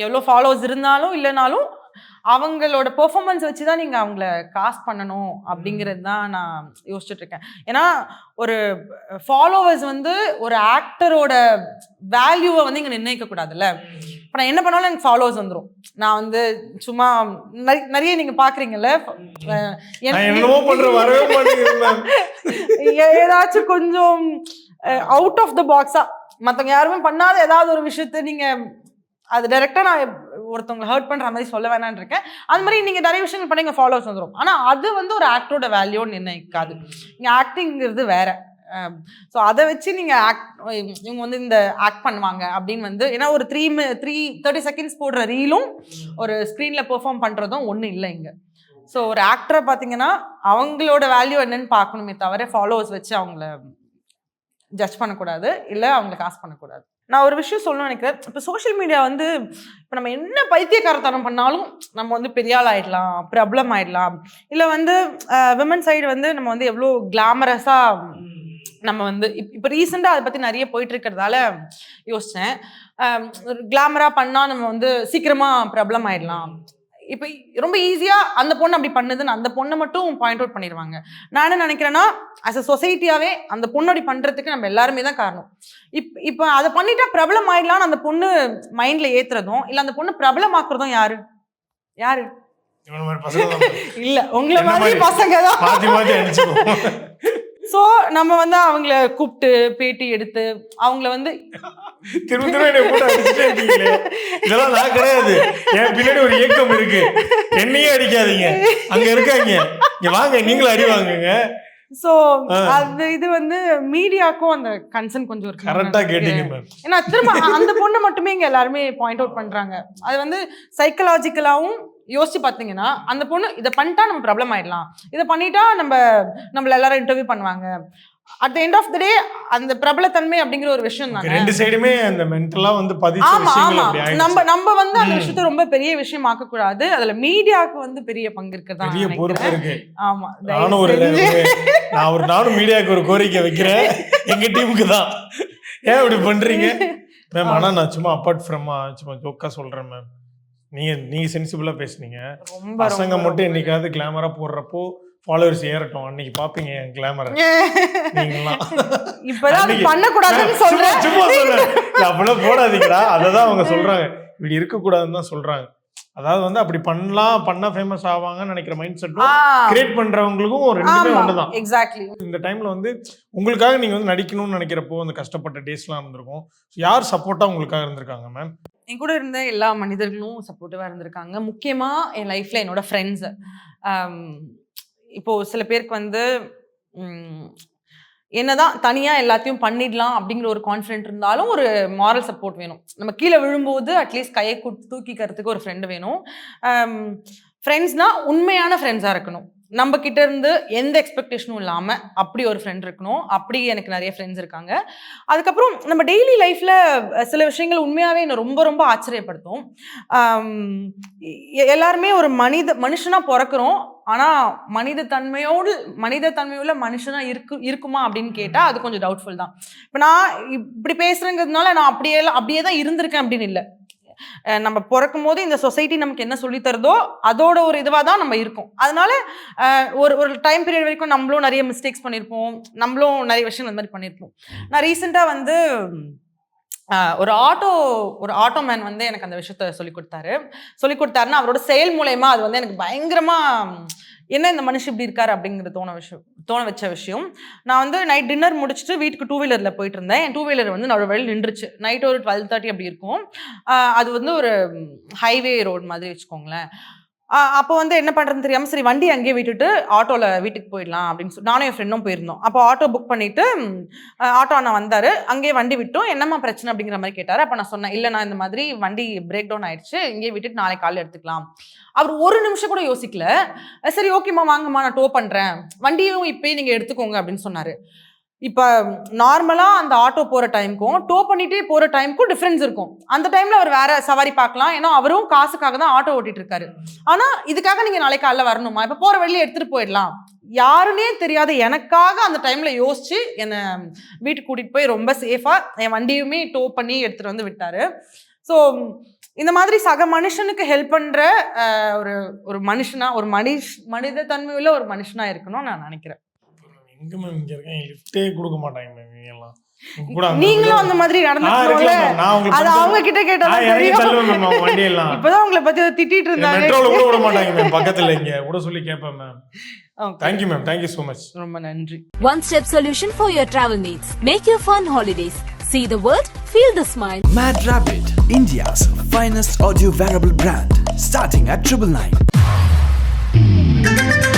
D: எவ்வளோ ஃபாலோவர்ஸ் இருந்தாலும் இல்லைனாலும் அவங்களோட பெர்ஃபார்மன்ஸ் வச்சு தான் நீங்கள் அவங்கள காஸ்ட் பண்ணணும் அப்படிங்கிறது தான் நான் யோசிச்சுட்டு இருக்கேன். ஏன்னா ஒரு ஃபாலோவர்ஸ் வந்து ஒரு ஆக்டரோட வேல்யூவை வந்து இங்கே நிர்ணயிக்க கூடாதுல்ல. இப்போ நான் என்ன பண்ணாலும் எனக்கு ஃபாலோவர்ஸ் வந்துடும். நான் வந்து சும்மா நிறைய நீங்கள் பார்க்குறீங்கல்ல, ஏதாச்சும் கொஞ்சம் அவுட் ஆஃப் த பாக்ஸா மற்றவங்க யாருமே பண்ணாத ஏதாவது ஒரு விஷயத்த நீங்கள் அது டைரெக்டாக நான் ஒருத்தவங்களை ஹர்ட் பண்ணுற மாதிரி சொல்ல வேணான்னு இருக்கேன். அது மாதிரி நீங்கள் நிறைய விஷயங்கள் பண்ணி இங்கே ஃபாலோவர்ஸ் வந்துடும். ஆனால் அது வந்து ஒரு ஆக்டரோட வேல்யூன்னு நிர்ணயிக்காது. இங்கே ஆக்டிங்கிறது வேற. ஸோ அதை வச்சு நீங்கள் இவங்க வந்து இந்த ஆக்ட் பண்ணுவாங்க அப்படின்னு வந்து, ஏன்னா ஒரு 30 செகண்ட்ஸ் போடுற ரீலும் ஒரு ஸ்க்ரீனில் பெர்ஃபார்ம் பண்ணுறதும் ஒன்றும் இல்லை இங்கே. ஸோ ஒரு ஆக்டரை பார்த்தீங்கன்னா அவங்களோட வேல்யூ என்னன்னு பார்க்கணுமே தவிர ஃபாலோவர்ஸ் வச்சு அவங்கள ஜட்ஜ் பண்ணக்கூடாது, இல்லை அவங்கள காசு பண்ணக்கூடாது. நான் ஒரு விஷயம் சொல்லணும்னு நினைக்கிறேன். இப்போ சோஷியல் மீடியா வந்து இப்போ நம்ம என்ன பைத்தியக்காரத்தனம் பண்ணாலும் நம்ம வந்து பெரிய ஆள் ஆகிடலாம், ப்ராப்ளம் ஆகிடலாம். இல்லை வந்து விமன் சைடு வந்து நம்ம வந்து எவ்வளோ கிளாமரஸாக நம்ம வந்து இப்போ ரீசெண்டாக அதை பற்றி நிறைய போயிட்டு இருக்கிறதால யோசித்தேன். கிளாமராக பண்ணால் நம்ம வந்து சீக்கிரமாக ப்ராப்ளம் ஆகிடலாம். இப்போ ரொம்ப ஈஸியாக அந்த பொண்ணு அப்படி பண்ணுதுன்னு அந்த பொண்ணை மட்டும் பாயிண்ட் அவுட் பண்ணிடுவாங்க. நான் என்ன நினைக்கிறேன்னா, ஆஸ் அ சொசைட்டியாகவே அந்த பொண்ணு அப்படி பண்ணுறதுக்கு நம்ம எல்லாருமே தான் காரணம். இப்போ அதை பண்ணிட்டா பிரபலம் ஆயிடலான்னு அந்த பொண்ணு மைண்டில் ஏற்றுறதும் இல்லை அந்த பொண்ணு பிரபலம் ஆக்குறதும் யாரு? இல்லை, உங்களை மாதிரி பசங்க தான். ஸோ நம்ம வந்து அவங்கள கூப்பிட்டு பேட்டி எடுத்து அவங்கள வந்து
C: இதெல்லாம் நான் கிடையாது, என் பின்னாடி ஒரு இயக்கம் இருக்கு, என்னையே அடிக்காதீங்க, அங்க இருக்காங்க, இங்க வாங்க நீங்களும் அடி வாங்குங்க.
D: ஸோ அது இது வந்து மீடியாக்கும் அந்த கன்சர்ன் கொஞ்சம் இருக்கு.
C: கரெக்டா கேட்டீங்க மேம்.
D: ஏன்னா திரும்ப அந்த பொண்ணை மட்டுமே இங்க எல்லாருமே பாயிண்ட் அவுட் பண்றாங்க. அது வந்து சைக்கலாஜிக்கலாவும் யோசிச்சு பார்த்தீங்கன்னா அந்த பொண்ணு இதை பண்ணிட்டா நம்ம ப்ராப்ளம் ஆயிடலாம், இதை பண்ணிட்டா நம்மள எல்லாரும் இன்டர்வியூ பண்ணுவாங்க. At the end of the day அந்த பிரபலத்தன்மை அப்படிங்கிற ஒரு விஷயம் தான்.
C: ரெண்டு சைடுமே அந்த மென்டலா வந்து பதிச்ச விஷயங்கள் அப்படி ஆயிடுச்சு.
D: நம்ம வந்து அந்த விஷயத்தை ரொம்ப பெரிய விஷயம் ஆக்க கூடாது. அதுல மீடியாவுக்கு வந்து பெரிய பங்கு இருக்குதா,
C: பெரிய பொறுப்பு இருக்கு.
D: ஆமா,
C: நானும் மீடியாவுக்கு ஒரு கோரிக்கை வைக்கிறேன், எங்க டீமுக்கு தான். ஏன் இப்படி பண்றீங்க மேம்? ஆனா நான் சும்மா அப்பார்ட் ஃப்ரம் சும்மா ஜோக்கா சொல்றேன் மேம். நீங்க சென்சிபிளா பேசுனீங்க. பசங்க மட்டும் என்னைக்காவது கிளாமரா போடுறப்போ ஃபாலோவர்ஸ் ஏறட்டும், அன்னைக்கு பாப்பீங்க என் கிளாமர். நீங்கலாம்
D: இப்பதான் பண்ணக்கூடாதுன்னு சொல்றேன்.
C: சும்மா சொல்றேன், அப்படிலாம் போடாதீங்கடா. அததான் அவங்க சொல்றாங்க, இப்படி இருக்க கூடாதுன்னு தான் சொல்றாங்க. அதாவது வந்து அப்படி பண்ணா ஃபேமஸ் ஆவாங்கன்னு நினைக்கிற மைண்ட் செட்டும் கிரியேட் பண்றவங்களுக்கும் ரெண்டுமே ஒண்ணுதான்.
D: எக்ஸாக்ட்லி.
C: இந்த டைம்ல வந்து உங்களுக்காக நீங்க வந்து நடிக்கணும்னு நினைக்கிறப்போ அந்த கஷ்டப்பட்ட டேஸ்லாம் இருந்திருக்கும். யார் சப்போர்ட்டா உங்களுக்காக இருந்திருக்காங்க மேம்?
D: என் கூட இருந்த எல்லா மனிதர்களும் சப்போர்ட்டிவாக இருந்திருக்காங்க. முக்கியமாக என் லைஃப்பில் என்னோட ஃப்ரெண்ட்ஸு. இப்போது சில பேருக்கு வந்து என்னதான் தனியாக எல்லாத்தையும் பண்ணிடலாம் அப்படிங்கிற ஒரு கான்ஃபிடென்ட் இருந்தாலும் ஒரு மாரல் சப்போர்ட் வேணும். நம்ம கீழே விழும்போது அட்லீஸ்ட் கையை தூக்கிக்கிறதுக்கு ஒரு ஃப்ரெண்டு வேணும். ஃப்ரெண்ட்ஸ்னால் உண்மையான ஃப்ரெண்ட்ஸாக இருக்கணும். நம்ம கிட்ட இருந்து எந்த எக்ஸ்பெக்டேஷனும் இல்லாமல் அப்படி ஒரு ஃப்ரெண்ட் இருக்கணும். அப்படி எனக்கு நிறைய ஃப்ரெண்ட்ஸ் இருக்காங்க. அதுக்கப்புறம் நம்ம டெய்லி லைஃப்பில் சில விஷயங்கள் உண்மையாகவே என்னை ரொம்ப ரொம்ப ஆச்சரியப்படுத்தும். எல்லாருமே ஒரு மனுஷனாக பிறக்கிறோம், ஆனால் மனித தன்மையுள்ள மனுஷனாக இருக்குமா அப்படின்னு கேட்டால் அது கொஞ்சம் டவுட்ஃபுல் தான். இப்போ நான் இப்படி பேசுகிறேங்கிறதுனால நான் அப்படியே தான் இருந்திருக்கேன் அப்படின்னு இல்லை. நம்ம பிறக்கும் போது இந்த சொசைட்டி நமக்கு என்ன சொல்லி தருதோ அதோட ஒரு இதுவாக தான் நம்ம இருக்கோம். அதனால ஒரு டைம் பீரியட் வரைக்கும் நம்மளும் நிறைய மிஸ்டேக்ஸ் பண்ணியிருப்போம், நம்மளும் நிறைய விஷயங்கள் அந்த மாதிரி பண்ணியிருப்போம். நான் ரீசெண்டாக வந்து ஒரு ஆட்டோமேன் வந்து எனக்கு அந்த விஷயத்த சொல்லிக் கொடுத்தாருன்னா அவரோட செயல் மூலயமா அது வந்து எனக்கு பயங்கரமா என்ன இந்த மனுஷன் இப்படி இருக்காரு அப்படிங்கிற தோண வச்ச விஷயம். நான் வந்து நைட் டின்னர் முடிச்சுட்டு வீட்டுக்கு 2 வீலரில் போயிட்டு இருந்தேன். என் 2 வீலர் வந்து நடு வழியில் நின்றுச்சு. நைட் ஒரு 12:30 அப்படி இருக்கும். அது வந்து ஒரு ஹைவே ரோடு மாதிரி வச்சுக்கோங்களேன். அப்போ வந்து என்ன பண்ணுறதுன்னு தெரியாமல் சரி வண்டி அங்கேயே விட்டுட்டு ஆட்டோவில் வீட்டுக்கு போயிடலாம் அப்படின்னு சொல்லி நானும் என் ஃப்ரெண்டும் போயிருந்தோம். அப்போ ஆட்டோ புக் பண்ணிவிட்டு ஆட்டோ அண்ணா வந்தார். அங்கேயே வண்டி விட்டோம். என்னம்மா பிரச்சனை அப்படிங்கிற மாதிரி கேட்டார். அப்போ நான் சொன்னேன், இல்லை நான் இந்த மாதிரி வண்டி பிரேக் டவுன் ஆயிடுச்சு, இங்கேயே விட்டுட்டு நாளைக்கு காலையில் எடுத்துக்கலாம். அவர் ஒரு நிமிஷம் கூட யோசிக்கல. சரி ஓகேம்மா வாங்கம்மா நான் டோ பண்ணுறேன், வண்டியும் இப்போயே நீங்கள் எடுத்துக்கோங்க அப்படின்னு சொன்னார். இப்போ நார்மலாக அந்த ஆட்டோ போகிற டைமுக்கும் டோ பண்ணிகிட்டே போகிற டைமுக்கும் டிஃப்ரென்ஸ் இருக்கும். அந்த டைமில் அவர் வேறு சவாரி பார்க்கலாம், ஏன்னா அவரும் காசுக்காக தான் ஆட்டோ ஓட்டிகிட்டு இருக்காரு. ஆனால் இதுக்காக நீங்கள் நாளைக்கு காலைல வரணுமா, இப்போ போகிற வழியில் எடுத்துகிட்டு போயிடலாம். யாருன்னே தெரியாத எனக்காக அந்த டைமில் யோசித்து என்னை வீட்டுக்கு கூட்டிகிட்டு போய் ரொம்ப சேஃபாக என் வண்டியுமே டோ பண்ணி எடுத்துகிட்டு வந்து விட்டார். ஸோ இந்த மாதிரி சக மனுஷனுக்கு ஹெல்ப் பண்ணுற ஒரு மனுஷனாக மனித தன்மையுள்ள ஒரு மனுஷனாக இருக்கணும்னு நான் நினைக்கிறேன்.
C: எங்க மேம் இங்க இருக்கேன், லிஃப்டே கொடுக்க மாட்டாங்க மேம் இவங்க எல்லாம்.
D: நீங்களும் அந்த மாதிரி நடந்துக்கணும்ல, அது அவங்க கிட்ட கேட்டா தெரியும்.
C: வண்டி எல்லாம்
D: இப்பதான் உங்களை பத்தி திட்டிட்டு இருந்தாங்க.
C: மெட்ரோல கூட விட மாட்டாங்க மேம், பக்கத்துல இங்க கூட சொல்லி கேட்பேன் ma'am. Thank you ma'am, thank you so much.
D: ரொம்ப நன்றி.
A: One step solution for your travel needs. Make your fun holidays. See the world, feel the smile.
B: Mad Rabbit, India's finest audio wearable brand, starting at 999.